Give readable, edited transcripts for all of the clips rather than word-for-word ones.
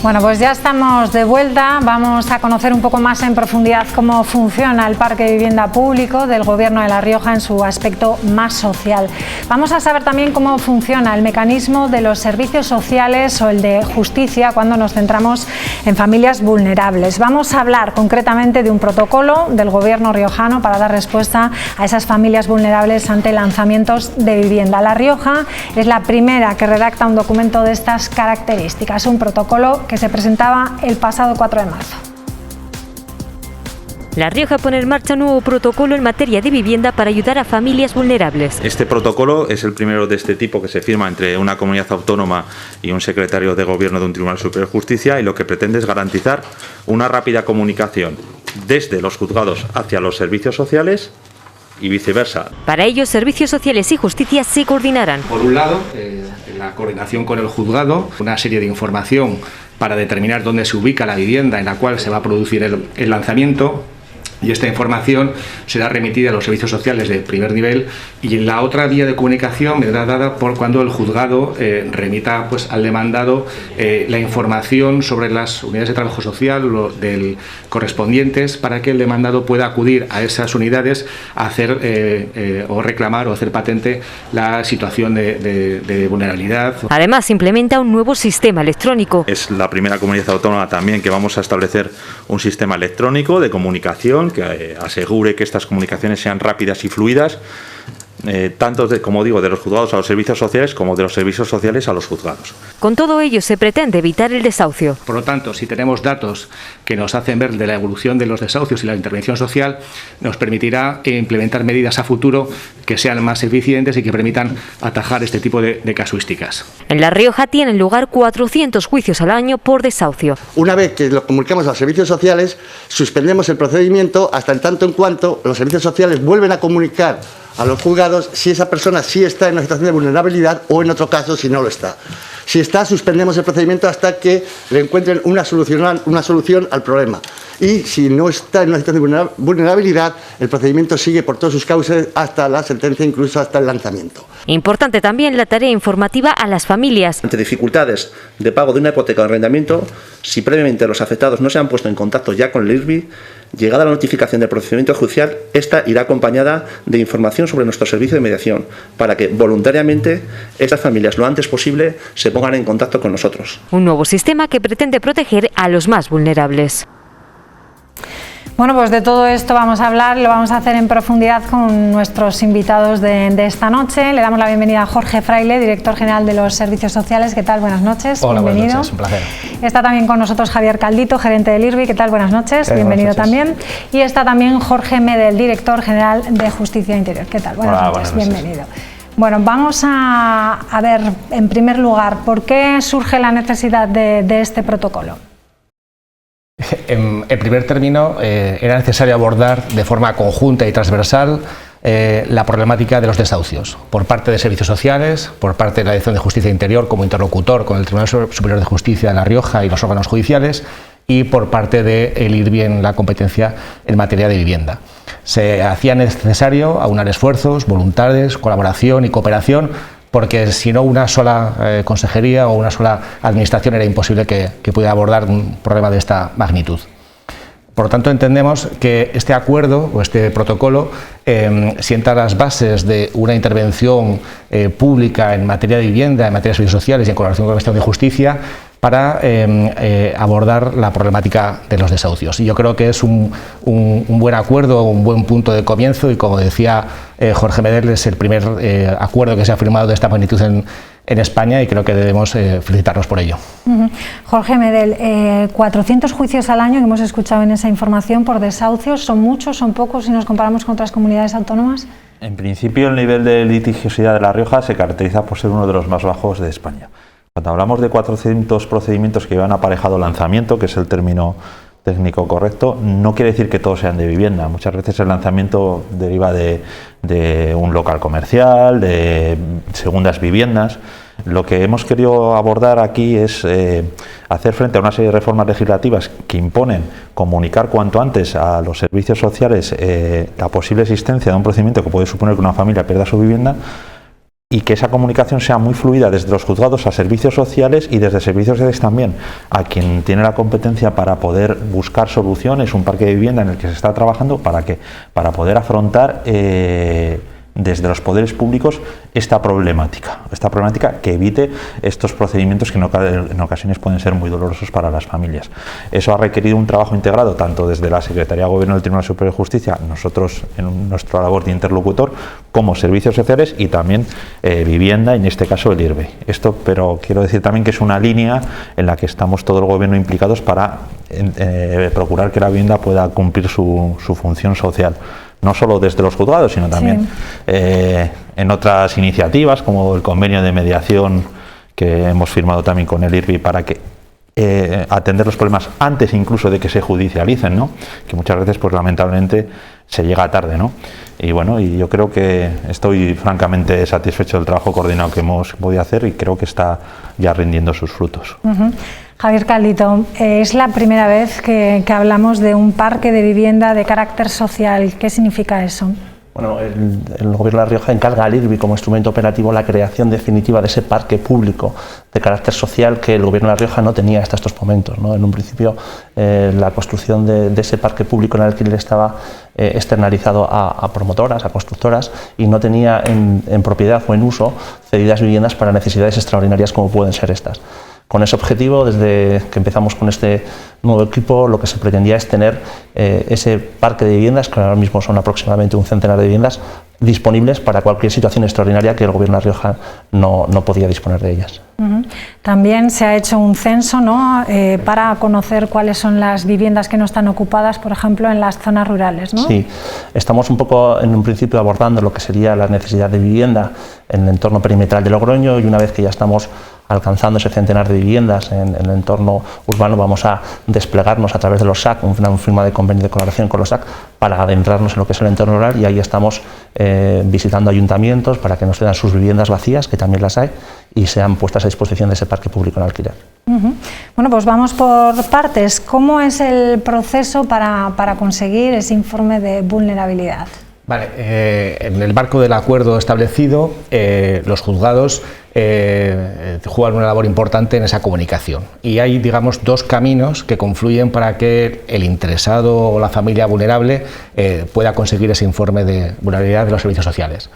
Bueno, pues ya estamos de vuelta. Vamos a conocer un poco más en profundidad cómo funciona el parque de vivienda público del Gobierno de La Rioja en su aspecto más social. Vamos a saber también cómo funciona el mecanismo de los servicios sociales o el de justicia cuando nos centramos en familias vulnerables. Vamos a hablar concretamente de un protocolo del Gobierno riojano para dar respuesta a esas familias vulnerables ante lanzamientos de vivienda. La Rioja es la primera que redacta un documento de estas características, un protocolo que se presentaba el pasado 4 de marzo. La Rioja pone en marcha un nuevo protocolo en materia de vivienda para ayudar a familias vulnerables. Este protocolo es el primero de este tipo que se firma entre una comunidad autónoma y un secretario de gobierno de un Tribunal Superior de Justicia, y lo que pretende es garantizar una rápida comunicación desde los juzgados hacia los servicios sociales y viceversa. Para ello, Servicios Sociales y Justicia se coordinarán. Por un lado, la coordinación con el juzgado, una serie de información para determinar dónde se ubica la vivienda en la cual se va a producir el lanzamiento, y esta información será remitida a los servicios sociales de primer nivel, y la otra vía de comunicación vendrá dada por cuando el juzgado remita al demandado la información sobre las unidades de trabajo social correspondientes, para que el demandado pueda acudir a esas unidades a hacer o reclamar o hacer patente la situación de vulnerabilidad. Además, se implementa un nuevo sistema electrónico. Es la primera comunidad autónoma también que vamos a establecer un sistema electrónico de comunicación que asegure que estas comunicaciones sean rápidas y fluidas, tanto como digo, de los juzgados a los servicios sociales como de los servicios sociales a los juzgados. Con todo ello se pretende evitar el desahucio. Por lo tanto, si tenemos datos que nos hacen ver de la evolución de los desahucios y la intervención social, nos permitirá implementar medidas a futuro que sean más eficientes y que permitan atajar este tipo de casuísticas. En La Rioja tienen lugar 400 juicios al año por desahucio. Una vez que lo comunicamos a los servicios sociales, suspendemos el procedimiento hasta en tanto en cuanto los servicios sociales vuelven a comunicar a los juzgados si esa persona sí está en una situación de vulnerabilidad o, en otro caso, si no lo está. Si está, suspendemos el procedimiento hasta que le encuentren una solución al problema. Y si no está en una situación de vulnerabilidad, el procedimiento sigue por todos sus causas hasta la sentencia, incluso hasta el lanzamiento. Importante también la tarea informativa a las familias. Ante dificultades de pago de una hipoteca o arrendamiento, si previamente los afectados no se han puesto en contacto ya con el IRBI, llegada la notificación del procedimiento judicial, esta irá acompañada de información sobre nuestro servicio de mediación, para que voluntariamente estas familias lo antes posible se pongan en contacto con nosotros. Un nuevo sistema que pretende proteger a los más vulnerables. Bueno, pues de todo esto vamos a hablar, lo vamos a hacer en profundidad con nuestros invitados de esta noche. Le damos la bienvenida a Jorge Fraile, director general de los Servicios Sociales. ¿Qué tal? Buenas noches. Hola, bienvenido. Buenas noches, un placer. Está también con nosotros Javier Caldito, gerente del IRBI. ¿Qué tal? Buenas noches. Bienvenido también. Y está también Jorge Medel, director general de Justicia Interior. ¿Qué tal? Buenas noches. Bienvenido. Bueno, vamos a ver, en primer lugar, ¿por qué surge la necesidad de este protocolo? En primer término, era necesario abordar de forma conjunta y transversal la problemática de los desahucios por parte de servicios sociales, por parte de la Dirección de Justicia Interior como interlocutor con el Tribunal Superior de Justicia de La Rioja y los órganos judiciales, y por parte del IRBI en la competencia en materia de vivienda. Se hacía necesario aunar esfuerzos, voluntades, colaboración y cooperación, porque si no, una sola consejería o una sola administración era imposible que pudiera abordar un problema de esta magnitud. Por lo tanto, entendemos que este acuerdo o este protocolo sienta las bases de una intervención pública en materia de vivienda, en materia de servicios sociales y en colaboración con el Ministerio de Justicia para abordar la problemática de los desahucios. Y yo creo que es un buen acuerdo, un buen punto de comienzo, y como decía Jorge Medel, es el primer acuerdo que se ha firmado de esta magnitud en España, y creo que debemos felicitarnos por ello. Jorge Medel, 400 juicios al año que hemos escuchado en esa información por desahucios, ¿son muchos, son pocos si nos comparamos con otras comunidades autónomas? En principio, el nivel de litigiosidad de La Rioja se caracteriza por ser uno de los más bajos de España. Cuando hablamos de 400 procedimientos que llevan aparejado lanzamiento, que es el término técnico correcto, no quiere decir que todos sean de vivienda. Muchas veces el lanzamiento deriva de un local comercial, de segundas viviendas. Lo que hemos querido abordar aquí es hacer frente a una serie de reformas legislativas que imponen comunicar cuanto antes a los servicios sociales la posible existencia de un procedimiento que puede suponer que una familia pierda su vivienda, y que esa comunicación sea muy fluida desde los juzgados a servicios sociales y desde servicios sociales también a quien tiene la competencia para poder buscar soluciones, un parque de vivienda en el que se está trabajando para poder afrontar desde los poderes públicos esta problemática que evite estos procedimientos que en ocasiones pueden ser muy dolorosos para las familias. Eso ha requerido un trabajo integrado tanto desde la Secretaría de Gobierno del Tribunal Superior de Justicia, nosotros en nuestra labor de interlocutor, como servicios sociales y también vivienda, en este caso el IRBE. Pero quiero decir también que es una línea en la que estamos todo el Gobierno implicados para procurar que la vivienda pueda cumplir su función social. No solo desde los juzgados, sino también en otras iniciativas, como el convenio de mediación que hemos firmado también con el IRBI para que atender los problemas antes incluso de que se judicialicen, ¿no? Que muchas veces, pues lamentablemente, se llega tarde, ¿no? Y bueno, y yo creo que estoy francamente satisfecho del trabajo coordinado que hemos podido hacer y creo que está ya rindiendo sus frutos. Javier Caldito, es la primera vez que hablamos de un parque de vivienda de carácter social. ¿Qué significa eso? Bueno, el Gobierno de La Rioja encarga al IRBI como instrumento operativo la creación definitiva de ese parque público de carácter social que el Gobierno de La Rioja no tenía hasta estos momentos, ¿no? En un principio la construcción de ese parque público en alquiler estaba externalizado a promotoras, a constructoras, y no tenía en propiedad o en uso cedidas viviendas para necesidades extraordinarias como pueden ser estas. Con ese objetivo, desde que empezamos con este nuevo equipo, lo que se pretendía es tener ese parque de viviendas, que ahora mismo son aproximadamente un centenar de viviendas, disponibles para cualquier situación extraordinaria que el Gobierno de La Rioja no podía disponer de ellas. También se ha hecho un censo, ¿no? Para conocer cuáles son las viviendas que no están ocupadas, por ejemplo, en las zonas rurales, ¿no? Sí, estamos un poco en un principio abordando lo que sería la necesidad de vivienda en el entorno perimetral de Logroño, y una vez que ya estamos alcanzando ese centenar de viviendas en el entorno urbano, vamos a desplegarnos a través de los SAC, una firma de convenio de colaboración con los SAC, para adentrarnos en lo que es el entorno rural, y ahí estamos visitando ayuntamientos para que nos cedan sus viviendas vacías, que también las hay, y sean puestas a disposición de ese parque público en alquiler. Bueno, pues vamos por partes. ¿Cómo es el proceso para conseguir ese informe de vulnerabilidad? Vale, en el marco del acuerdo establecido, los juzgados juegan una labor importante en esa comunicación, y hay, digamos, dos caminos que confluyen para que el interesado o la familia vulnerable pueda conseguir ese informe de vulnerabilidad de los servicios sociales.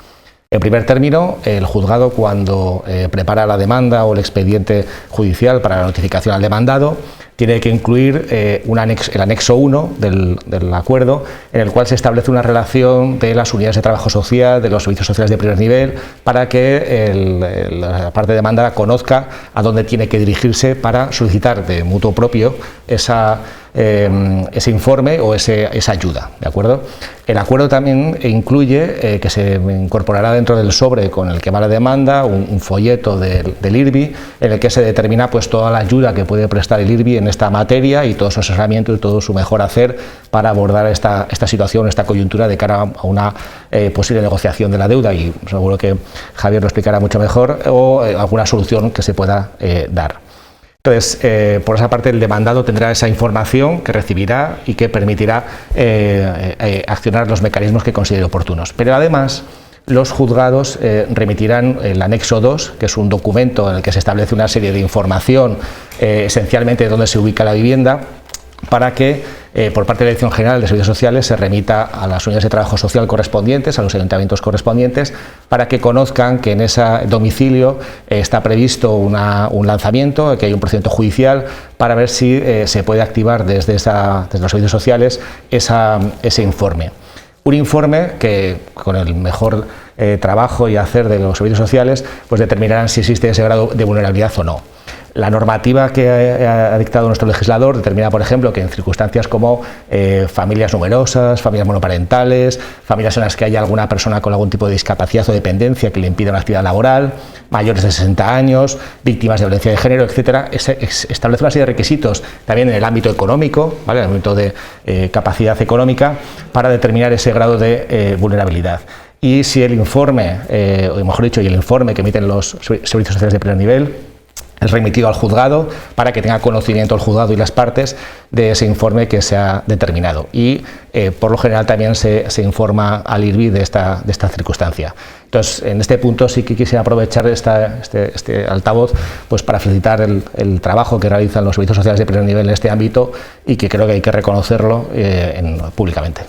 En primer término, el juzgado, cuando prepara la demanda o el expediente judicial para la notificación al demandado, tiene que incluir el anexo 1 del acuerdo, en el cual se establece una relación de las unidades de trabajo social, de los servicios sociales de primer nivel, para que la parte demandada conozca a dónde tiene que dirigirse para solicitar de mutuo propio ese informe o esa ayuda, ¿de acuerdo? El acuerdo también incluye que se incorporará dentro del sobre con el que va la demanda un folleto del IRBI, en el que se determina, pues, toda la ayuda que puede prestar el IRBI en esta materia y todo su asesoramiento y todo su mejor hacer para abordar esta situación, esta coyuntura de cara a una posible negociación de la deuda, y seguro que Javier lo explicará mucho mejor, o alguna solución que se pueda dar. Entonces, por esa parte, el demandado tendrá esa información que recibirá y que permitirá accionar los mecanismos que considere oportunos. Pero además, los juzgados remitirán el anexo 2, que es un documento en el que se establece una serie de información, esencialmente de dónde se ubica la vivienda, para que por parte de la Dirección General de Servicios Sociales se remita a las unidades de trabajo social correspondientes, a los ayuntamientos correspondientes, para que conozcan que en ese domicilio está previsto un lanzamiento, que hay un procedimiento judicial para ver si se puede activar desde los servicios sociales ese informe. Un informe que, con el mejor trabajo y hacer de los servicios sociales, pues determinarán si existe ese grado de vulnerabilidad o no. La normativa que ha dictado nuestro legislador determina, por ejemplo, que en circunstancias como familias numerosas, familias monoparentales, familias en las que haya alguna persona con algún tipo de discapacidad o dependencia que le impida una actividad laboral, mayores de 60 años, víctimas de violencia de género, etcétera, establece una serie de requisitos también en el ámbito económico, ¿vale?, en el ámbito de capacidad económica, para determinar ese grado de vulnerabilidad. Y si el informe, o mejor dicho, el informe que emiten los servicios sociales de primer nivel, es remitido al juzgado para que tenga conocimiento el juzgado y las partes de ese informe que se ha determinado. Y por lo general también se informa al IRBI de esta circunstancia. Entonces, en este punto sí que quisiera aprovechar este altavoz pues para felicitar el trabajo que realizan los servicios sociales de primer nivel en este ámbito y que creo que hay que reconocerlo públicamente.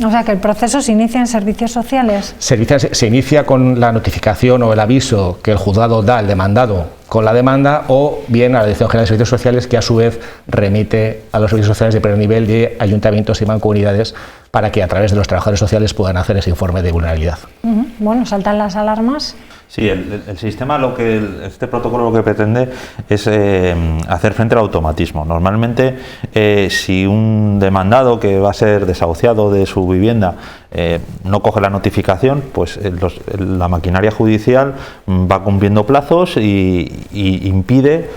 O sea, que el proceso se inicia en servicios sociales. Se inicia con la notificación o el aviso que el juzgado da al demandado con la demanda, o bien a la Dirección General de Servicios Sociales, que a su vez remite a los servicios sociales de primer nivel de ayuntamientos y mancomunidades para que a través de los trabajadores sociales puedan hacer ese informe de vulnerabilidad. Bueno, saltan las alarmas. Sí, el sistema, este protocolo lo que pretende es hacer frente al automatismo. Normalmente, si un demandado que va a ser desahuciado de su vivienda no coge la notificación, pues la maquinaria judicial va cumpliendo plazos y impide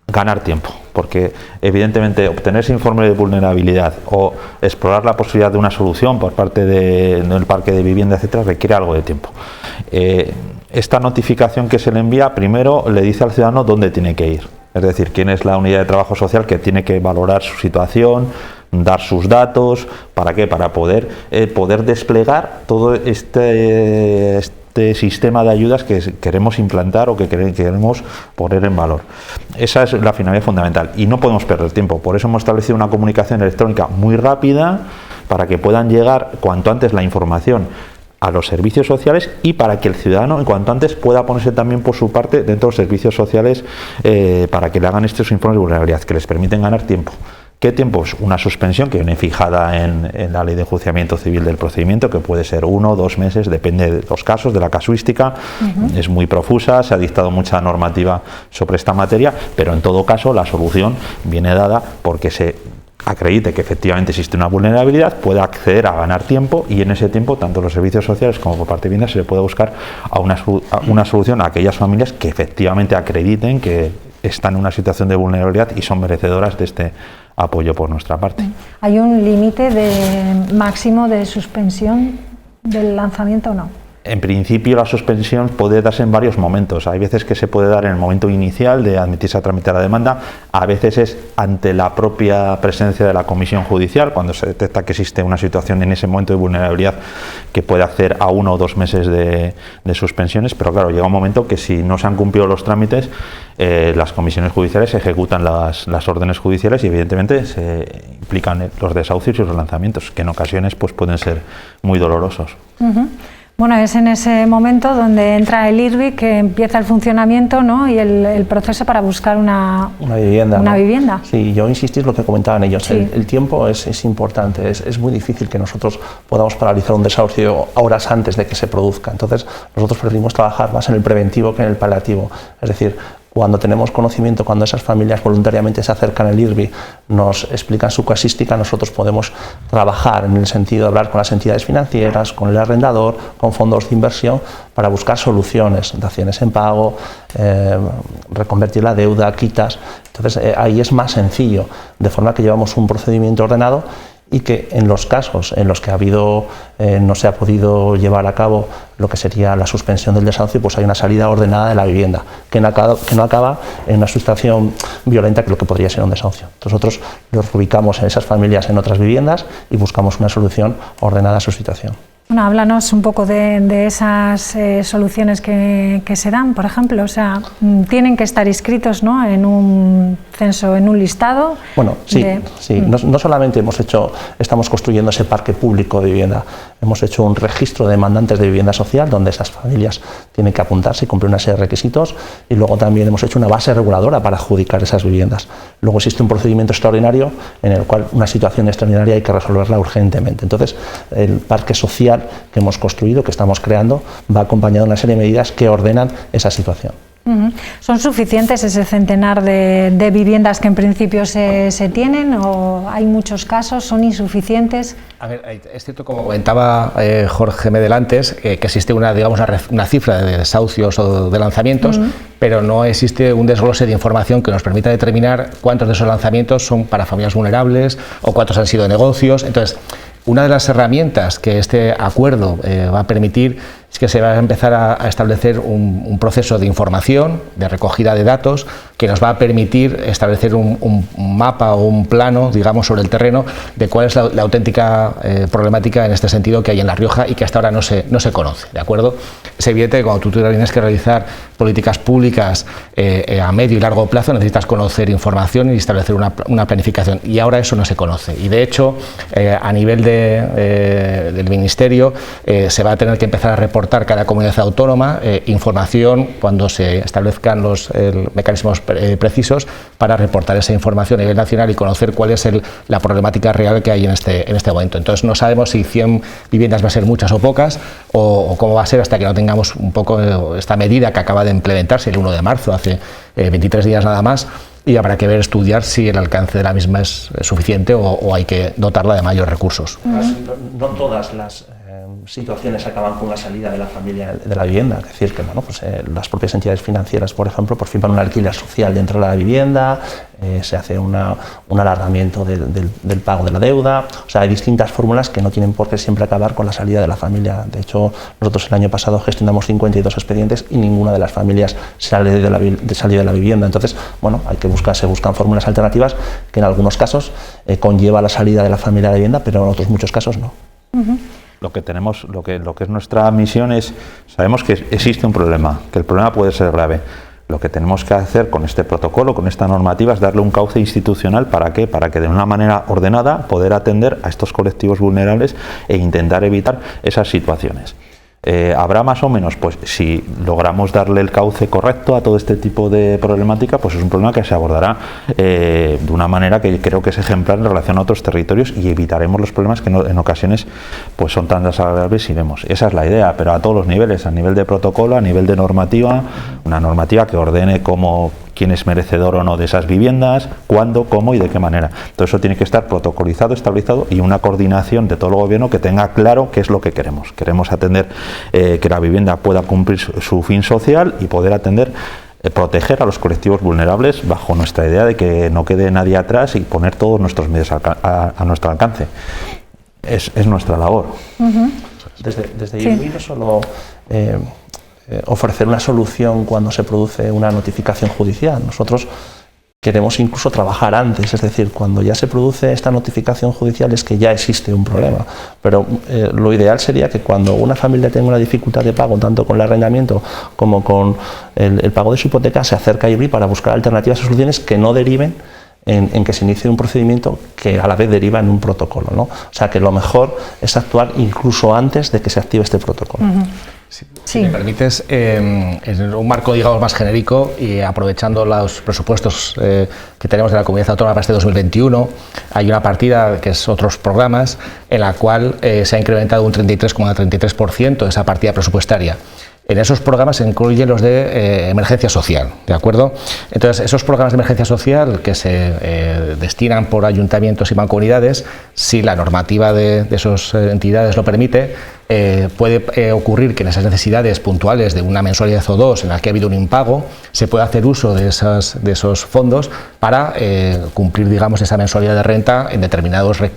ganar tiempo, porque evidentemente obtener ese informe de vulnerabilidad o explorar la posibilidad de una solución por parte del parque de vivienda, etcétera, requiere algo de tiempo. Esta notificación que se le envía primero le dice al ciudadano dónde tiene que ir, es decir, quién es la unidad de trabajo social que tiene que valorar su situación, dar sus datos, ¿para qué? Para poder desplegar todo este sistema de ayudas que queremos implantar o que queremos poner en valor. Esa es la finalidad fundamental y no podemos perder tiempo. Por eso hemos establecido una comunicación electrónica muy rápida para que puedan llegar cuanto antes la información a los servicios sociales y para que el ciudadano en cuanto antes pueda ponerse también por su parte dentro de los servicios sociales para que le hagan estos informes de vulnerabilidad que les permiten ganar tiempo. ¿Qué tiempo? Es una suspensión que viene fijada en la Ley de Enjuiciamiento Civil del Procedimiento, que puede ser 1 o 2 meses, depende de los casos, de la casuística. Es muy profusa, se ha dictado mucha normativa sobre esta materia, pero en todo caso la solución viene dada porque se acredite que efectivamente existe una vulnerabilidad, pueda acceder a ganar tiempo y en ese tiempo tanto los servicios sociales como por parte de vivienda se le puede buscar a una solución a aquellas familias que efectivamente acrediten que están en una situación de vulnerabilidad y son merecedoras de este apoyo por nuestra parte. ¿Hay un límite máximo de suspensión del lanzamiento o no? En principio la suspensión puede darse en varios momentos. Hay veces que se puede dar en el momento inicial de admitirse a tramitar la demanda, a veces es ante la propia presencia de la comisión judicial, cuando se detecta que existe una situación en ese momento de vulnerabilidad que puede hacer a 1 o 2 meses de suspensiones, pero claro, llega un momento que si no se han cumplido los trámites, las comisiones judiciales ejecutan las órdenes judiciales y evidentemente se implican los desahucios y los lanzamientos, que en ocasiones pues pueden ser muy dolorosos. Bueno, es en ese momento donde entra el IRBI que empieza el funcionamiento, ¿no? Y el proceso para buscar una vivienda. ¿no? Vivienda. Sí, yo insistí en lo que comentaban ellos. Sí. El tiempo es importante. Es muy difícil que nosotros podamos paralizar un desahucio horas antes de que se produzca. Entonces, nosotros preferimos trabajar más en el preventivo que en el paliativo. Es decir, cuando tenemos conocimiento, cuando esas familias voluntariamente se acercan al IRBI, nos explican su casuística, nosotros podemos trabajar en el sentido de hablar con las entidades financieras, con el arrendador, con fondos de inversión, para buscar soluciones, daciones en pago, reconvertir la deuda, quitas. Entonces ahí es más sencillo, de forma que llevamos un procedimiento ordenado y que en los casos en los que no se ha podido llevar a cabo lo que sería la suspensión del desahucio, pues hay una salida ordenada de la vivienda, que no acaba en una situación violenta que lo que podría ser un desahucio. Nosotros los ubicamos en esas familias en otras viviendas y buscamos una solución ordenada a su situación. Bueno, háblanos un poco de esas soluciones que se dan, por ejemplo, o sea, tienen que estar inscritos, ¿no?, en un censo, en un listado. Bueno, sí. No solamente estamos construyendo ese parque público de vivienda, hemos hecho un registro de demandantes de vivienda social donde esas familias tienen que apuntarse y cumplir una serie de requisitos, y luego también hemos hecho una base reguladora para adjudicar esas viviendas. Luego existe un procedimiento extraordinario en el cual una situación extraordinaria hay que resolverla urgentemente. Entonces, el parque social que hemos construido, que estamos creando, va acompañado de una serie de medidas que ordenan esa situación. ¿Son suficientes ese centenar de viviendas que en principio se tienen o hay muchos casos? ¿Son insuficientes? A ver, es cierto, como comentaba Jorge Medel antes, que existe una cifra de desahucios o de lanzamientos, pero no existe un desglose de información que nos permita determinar cuántos de esos lanzamientos son para familias vulnerables o cuántos han sido negocios. Entonces, una de las herramientas que este acuerdo va a permitir es que se va a empezar a establecer un proceso de información, de recogida de datos, que nos va a permitir establecer un mapa o un plano, digamos, sobre el terreno de cuál es la auténtica problemática en este sentido que hay en La Rioja y que hasta ahora no se conoce, ¿de acuerdo? Es evidente que cuando tú tienes que realizar políticas públicas a medio y largo plazo necesitas conocer información y establecer una planificación, y ahora eso no se conoce, y de hecho a nivel del Ministerio se va a tener que empezar a reportar cada comunidad autónoma información cuando se establezcan los mecanismos precisos para reportar esa información a nivel nacional y conocer cuál es la problemática real que hay en este momento. Entonces no sabemos si 100 viviendas va a ser muchas o pocas, o cómo va a ser hasta que no tengamos un poco esta medida que acaba de implementarse el 1 de marzo, hace 23 días nada más, y habrá que estudiar si el alcance de la misma es suficiente o hay que dotarla de mayores recursos. No todas las situaciones acaban con la salida de la familia de la vivienda, es decir, que bueno, pues, las propias entidades financieras, por ejemplo, pues firman un alquiler social dentro de la vivienda, se hace un alargamiento del pago de la deuda, o sea, hay distintas fórmulas que no tienen por qué siempre acabar con la salida de la familia. De hecho, nosotros el año pasado gestionamos 52 expedientes y ninguna de las familias sale de la vivienda. Entonces, bueno, se buscan fórmulas alternativas que en algunos casos conlleva la salida de la familia de la vivienda, pero en otros muchos casos no. Lo que es nuestra misión es, sabemos que existe un problema, que el problema puede ser grave. Lo que tenemos que hacer con este protocolo, con esta normativa, es darle un cauce institucional. ¿Para qué? Para que de una manera ordenada poder atender a estos colectivos vulnerables e intentar evitar esas situaciones. ¿Habrá más o menos? Pues si logramos darle el cauce correcto a todo este tipo de problemática, pues es un problema que se abordará de una manera que creo que es ejemplar en relación a otros territorios, y evitaremos los problemas que en ocasiones pues son tan desagradables y vemos. Esa es la idea, pero a todos los niveles, a nivel de protocolo, a nivel de normativa, una normativa que ordene quién es merecedor o no de esas viviendas, cuándo, cómo y de qué manera. Todo eso tiene que estar protocolizado, estabilizado, y una coordinación de todo el gobierno que tenga claro qué es lo que queremos. Queremos atender que la vivienda pueda cumplir su fin social y poder atender, proteger a los colectivos vulnerables bajo nuestra idea de que no quede nadie atrás y poner todos nuestros medios a nuestro alcance. Es nuestra labor. Desde IRBI no solo ofrecer una solución cuando se produce una notificación judicial. Nosotros queremos incluso trabajar antes, es decir, cuando ya se produce esta notificación judicial es que ya existe un problema. Pero lo ideal sería que cuando una familia tenga una dificultad de pago, tanto con el arrendamiento como con el pago de su hipoteca, se acerca a IRBI para buscar alternativas o soluciones que no deriven en que se inicie un procedimiento que a la vez deriva en un protocolo, ¿no? O sea, que lo mejor es actuar incluso antes de que se active este protocolo. Si me permites, en un marco, digamos, más genérico, y aprovechando los presupuestos que tenemos de la Comunidad Autónoma para este 2021, hay una partida, que es otros programas, en la cual se ha incrementado un 33,33% esa partida presupuestaria. En esos programas se incluyen los de emergencia social, ¿de acuerdo? Entonces, esos programas de emergencia social que se destinan por ayuntamientos y mancomunidades, si la normativa de esas entidades lo permite, puede ocurrir que en esas necesidades puntuales de una mensualidad o dos en la que ha habido un impago, se puede hacer uso de esos fondos para cumplir, digamos, esa mensualidad de renta en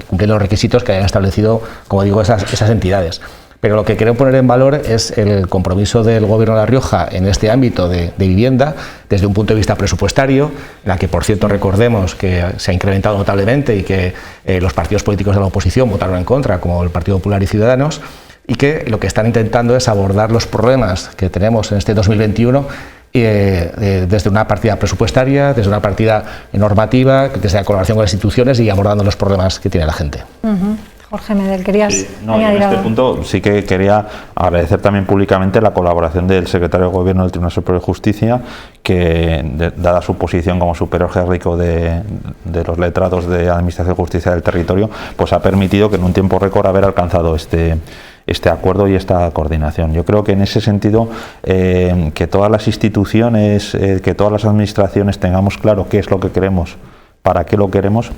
cumpliendo los requisitos que hayan establecido, como digo, esas entidades. Pero lo que quiero poner en valor es el compromiso del Gobierno de La Rioja en este ámbito de vivienda, desde un punto de vista presupuestario, en la que, por cierto, recordemos que se ha incrementado notablemente y que los partidos políticos de la oposición votaron en contra, como el Partido Popular y Ciudadanos, y que lo que están intentando es abordar los problemas que tenemos en este 2021 desde una partida presupuestaria, desde una partida normativa, desde la colaboración con las instituciones y abordando los problemas que tiene la gente. Jorge Medel, ¿querías añadir en este algo? punto sí que quería agradecer también públicamente la colaboración del secretario de Gobierno del Tribunal Superior de Justicia, que, dada su posición como superior jerárquico de los letrados de Administración de Justicia del territorio, pues ha permitido que en un tiempo récord haber alcanzado este acuerdo y esta coordinación. Yo creo que en ese sentido que todas las instituciones, que todas las administraciones tengamos claro qué es lo que queremos, para qué lo queremos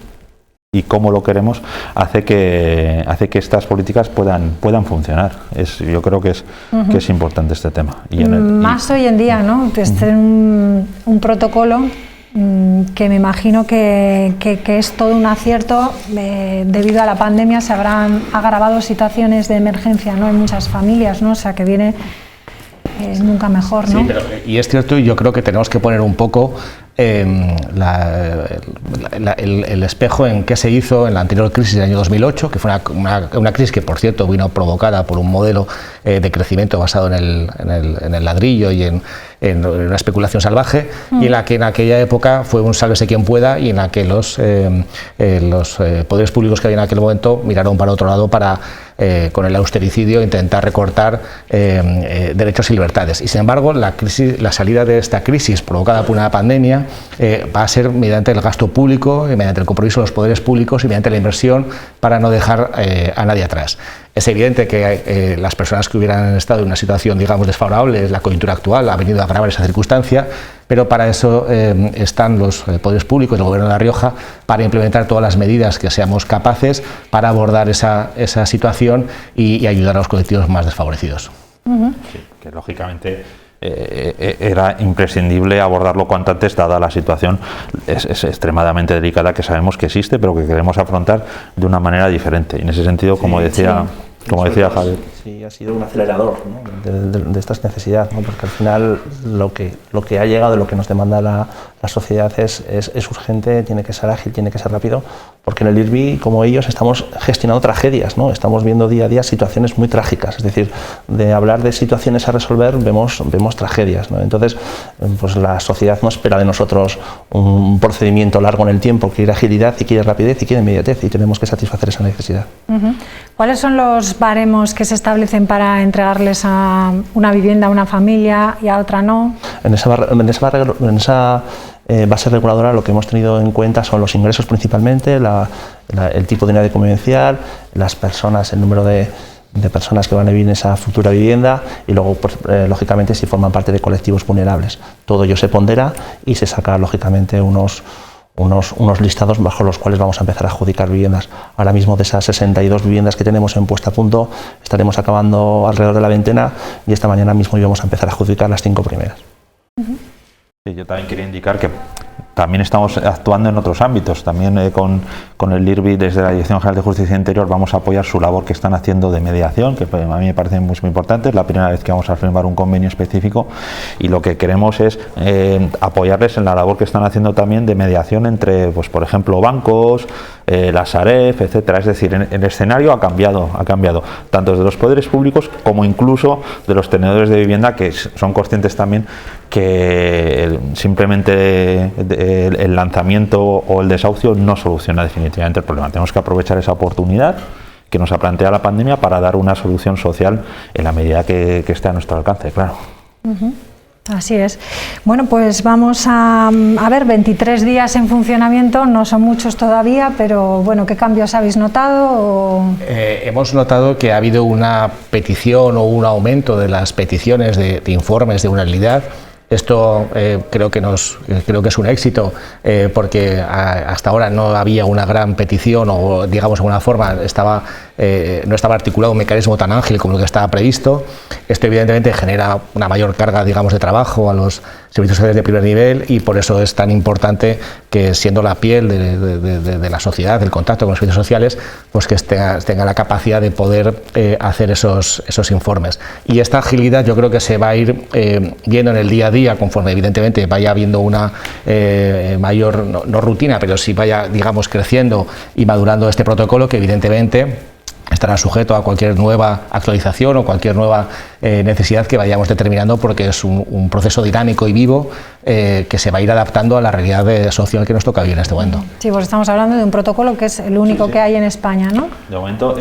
y cómo lo queremos, hace que estas políticas puedan funcionar. Yo creo que es importante este tema. Más hoy en día, ¿no? Desde un protocolo que me imagino que es todo un acierto. Debido a la pandemia se habrán agravado situaciones de emergencia, ¿no?, en muchas familias, ¿no? O sea, que viene nunca mejor, ¿no? Sí, y es cierto, y yo creo que tenemos que poner un poco el espejo en qué se hizo en la anterior crisis del año 2008, que fue una crisis que, por cierto, vino provocada por un modelo de crecimiento basado en el ladrillo y en una especulación salvaje, y en la que en aquella época fue un sálvese quien pueda, y en la que los poderes públicos que había en aquel momento miraron para otro lado para, con el austericidio, intentar recortar derechos y libertades. Y sin embargo, la salida de esta crisis provocada por una pandemia va a ser mediante el gasto público, mediante el compromiso de los poderes públicos y mediante la inversión para no dejar a nadie atrás. Es evidente que las personas que hubieran estado en una situación, digamos, desfavorable, la coyuntura actual ha venido a agravar esa circunstancia, pero para eso están los poderes públicos del Gobierno de La Rioja, para implementar todas las medidas que seamos capaces para abordar esa situación y ayudar a los colectivos más desfavorecidos. Sí, que lógicamente era imprescindible abordarlo cuanto antes, dada la situación es extremadamente delicada que sabemos que existe, pero que queremos afrontar de una manera diferente. Y en ese sentido, como decía Javier. Sí, ha sido un acelerador, ¿no?, de estas necesidades, ¿no?, porque al final lo que ha llegado, lo que nos demanda la sociedad es urgente, tiene que ser ágil, tiene que ser rápido, porque en el IRBI, como ellos, estamos gestionando tragedias, ¿no?, estamos viendo día a día situaciones muy trágicas, es decir, de hablar de situaciones a resolver vemos tragedias, ¿no? Entonces, pues la sociedad no espera de nosotros un procedimiento largo en el tiempo, quiere agilidad y quiere rapidez y quiere inmediatez, y tenemos que satisfacer esa necesidad. ¿Cuáles son los baremos que se establecen para entregarles a una vivienda a una familia y a otra no? En esa base reguladora lo que hemos tenido en cuenta son los ingresos principalmente, el tipo de unidad convivencial, las personas, el número de personas que van a vivir en esa futura vivienda, y luego, pues, lógicamente, si forman parte de colectivos vulnerables. Todo ello se pondera y se saca, lógicamente, unos listados bajo los cuales vamos a empezar a adjudicar viviendas. Ahora mismo, de esas 62 viviendas que tenemos en puesta a punto, estaremos acabando alrededor de la veintena, y esta mañana mismo íbamos a empezar a adjudicar las 5 primeras. Sí, yo también quería indicar que también estamos actuando en otros ámbitos. También con el IRBI, desde la Dirección General de Justicia Interior, vamos a apoyar su labor que están haciendo de mediación, que a mí me parece muy importante. Es la primera vez que vamos a firmar un convenio específico, y lo que queremos es apoyarles en la labor que están haciendo también de mediación entre, pues, por ejemplo, bancos, la Sareb, etcétera. Es decir, el escenario ha cambiado tanto de los poderes públicos como incluso de los tenedores de vivienda, que son conscientes también que simplemente el lanzamiento o el desahucio no soluciona definitivamente el problema. Tenemos que aprovechar esa oportunidad que nos ha planteado la pandemia para dar una solución social en la medida que esté a nuestro alcance, claro. Así es. Bueno, pues vamos a ver, 23 días en funcionamiento, no son muchos todavía, pero bueno, ¿qué cambios habéis notado? Hemos notado que ha habido una petición o un aumento de las peticiones de informes de vulnerabilidad. Esto creo que es un éxito, porque hasta ahora no había una gran petición, o, digamos, de alguna forma no estaba articulado un mecanismo tan ágil como lo que estaba previsto. Esto evidentemente genera una mayor carga, digamos, de trabajo a los servicios sociales de primer nivel, y por eso es tan importante que, siendo la piel de la sociedad, del contacto con los servicios sociales, pues que tenga la capacidad de poder hacer esos informes. Y esta agilidad yo creo que se va a ir viendo en el día a día, conforme evidentemente vaya habiendo una mayor, no rutina, pero sí vaya, digamos, creciendo y madurando este protocolo, que evidentemente estará sujeto a cualquier nueva actualización o cualquier nueva necesidad que vayamos determinando, porque es un proceso dinámico y vivo que se va a ir adaptando a la realidad social que nos toca vivir en este momento. Sí, pues estamos hablando de un protocolo que es el único que hay en España, ¿no? De momento,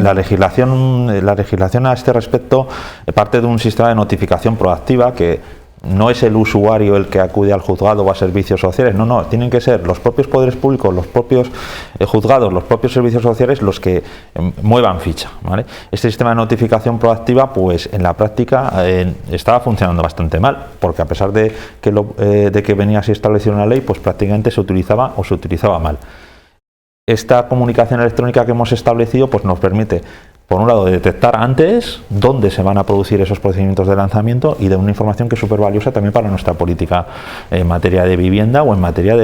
la legislación a este respecto parte de un sistema de notificación proactiva, que no es el usuario el que acude al juzgado o a servicios sociales, no, tienen que ser los propios poderes públicos, los propios juzgados, los propios servicios sociales los que muevan ficha, ¿vale? Este sistema de notificación proactiva, pues en la práctica estaba funcionando bastante mal, porque a pesar de que venía así establecida una ley, pues prácticamente se utilizaba mal. Esta comunicación electrónica que hemos establecido, pues nos permite por un lado, de detectar antes dónde se van a producir esos procedimientos de lanzamiento y de una información que es súper valiosa también para nuestra política en materia de vivienda o en materia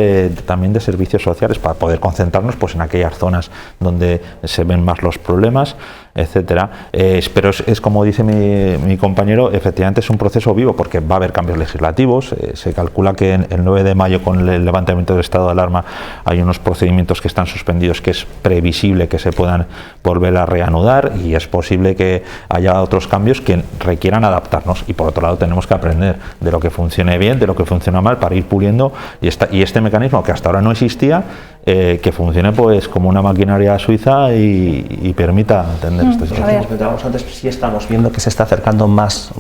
también de servicios sociales, para poder concentrarnos pues en aquellas zonas donde se ven más los problemas, etcétera. Pero es como dice mi compañero, efectivamente es un proceso vivo porque va a haber cambios legislativos. Se calcula que el 9 de mayo con el levantamiento del estado de alarma hay unos procedimientos que están suspendidos que es previsible que se puedan volver a reanudar, y es posible que haya otros cambios que requieran adaptarnos, y por otro lado tenemos que aprender de lo que funcione bien, de lo que funciona mal, para ir puliendo y este mecanismo que hasta ahora no existía, que funcione pues como una maquinaria suiza y permita atender esta situación. Antes sí estamos viendo que se está acercando más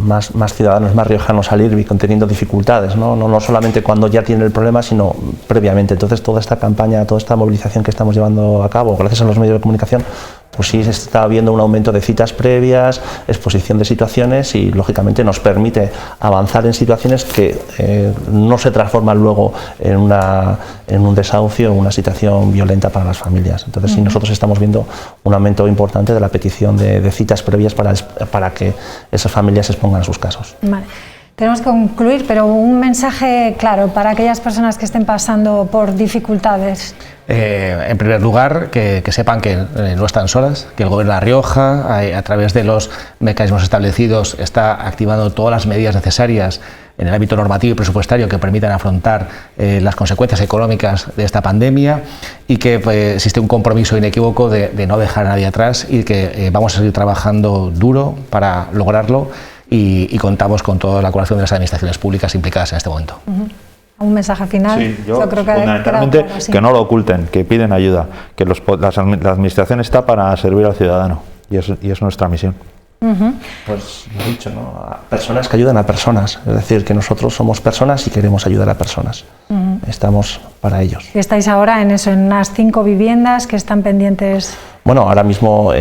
ciudadanos, más riojanos al IRBI, teniendo dificultades, no solamente cuando ya tienen el problema, sino previamente. Entonces toda esta campaña, toda esta movilización que estamos llevando a cabo, gracias a los medios de comunicación, pues sí se está viendo un aumento de citas previas, exposición de situaciones, y lógicamente nos permite avanzar en situaciones que no se transforman luego en un desahucio o una situación violenta para las familias. Entonces sí, nosotros estamos viendo un aumento importante de la petición de citas previas para que esas familias expongan sus casos. Vale. Tenemos que concluir, pero un mensaje claro para aquellas personas que estén pasando por dificultades. En primer lugar, que sepan que no están solas, que el Gobierno de La Rioja, a través de los mecanismos establecidos, está activando todas las medidas necesarias en el ámbito normativo y presupuestario que permitan afrontar las consecuencias económicas de esta pandemia, y que existe un compromiso inequívoco de no dejar a nadie atrás, y que vamos a seguir trabajando duro para lograrlo, y contamos con toda la colaboración de las administraciones públicas implicadas en este momento. Un mensaje final. Sí, yo creo que fundamentalmente que no lo oculten, que piden ayuda, que la administración está para servir al ciudadano, y es nuestra misión. Pues lo he dicho, ¿no? A personas que ayudan a personas, es decir, que nosotros somos personas y queremos ayudar a personas. Estamos para ellos. Y estáis ahora en eso, en unas 5 viviendas que están pendientes. Bueno, ahora mismo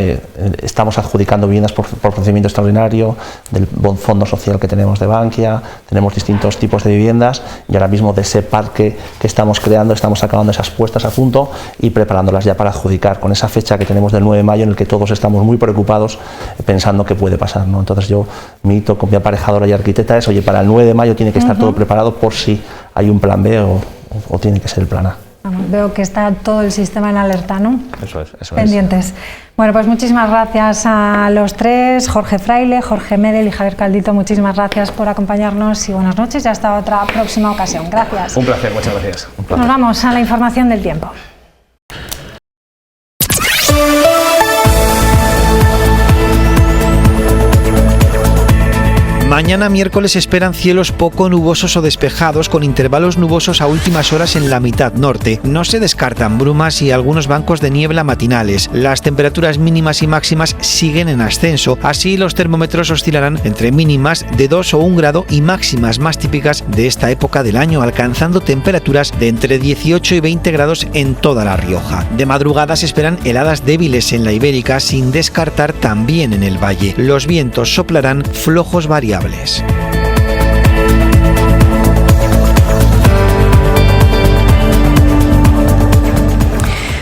estamos adjudicando viviendas por procedimiento extraordinario del fondo social que tenemos de Bankia, tenemos distintos tipos de viviendas, y ahora mismo de ese parque que estamos creando estamos acabando esas puestas a punto y preparándolas ya para adjudicar, con esa fecha que tenemos del 9 de mayo en el que todos estamos muy preocupados pensando qué puede pasar, ¿no? Entonces yo, mi hito con mi aparejadora y arquitecta es, oye, para el 9 de mayo tiene que estar todo preparado por si hay un plan B o tiene que ser el plan A. Veo que está todo el sistema en alerta, ¿no? Eso es. Pendientes. Bueno, pues muchísimas gracias a los tres, Jorge Fraile, Jorge Medel y Javier Caldito. Muchísimas gracias por acompañarnos y buenas noches y hasta otra próxima ocasión. Gracias. Un placer, muchas gracias. Nos vamos a la información del tiempo. Mañana miércoles esperan cielos poco nubosos o despejados, con intervalos nubosos a últimas horas en la mitad norte. No se descartan brumas y algunos bancos de niebla matinales. Las temperaturas mínimas y máximas siguen en ascenso. Así, los termómetros oscilarán entre mínimas de 2 o 1 grado y máximas más típicas de esta época del año, alcanzando temperaturas de entre 18 y 20 grados en toda La Rioja. De madrugada se esperan heladas débiles en la Ibérica, sin descartar también en el valle. Los vientos soplarán flojos variables.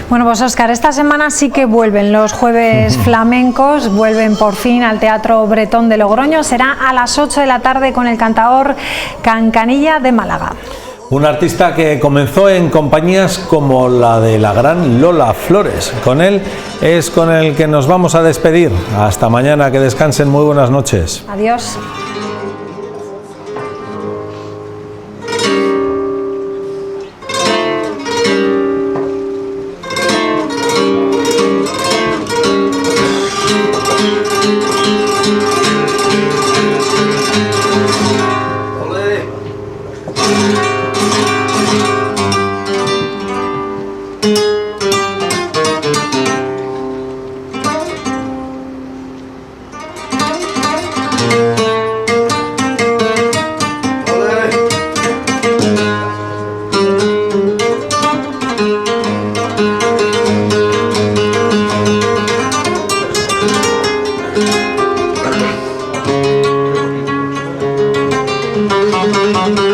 Bueno, pues Óscar, esta semana sí que vuelven los jueves flamencos, vuelven por fin al Teatro Bretón de Logroño. Será a las 8 de la tarde con el cantaor Cancanilla de Málaga. Un artista que comenzó en compañías como la de la gran Lola Flores. Con él es con el que nos vamos a despedir. Hasta mañana, que descansen, muy buenas noches. Adiós. Thank you.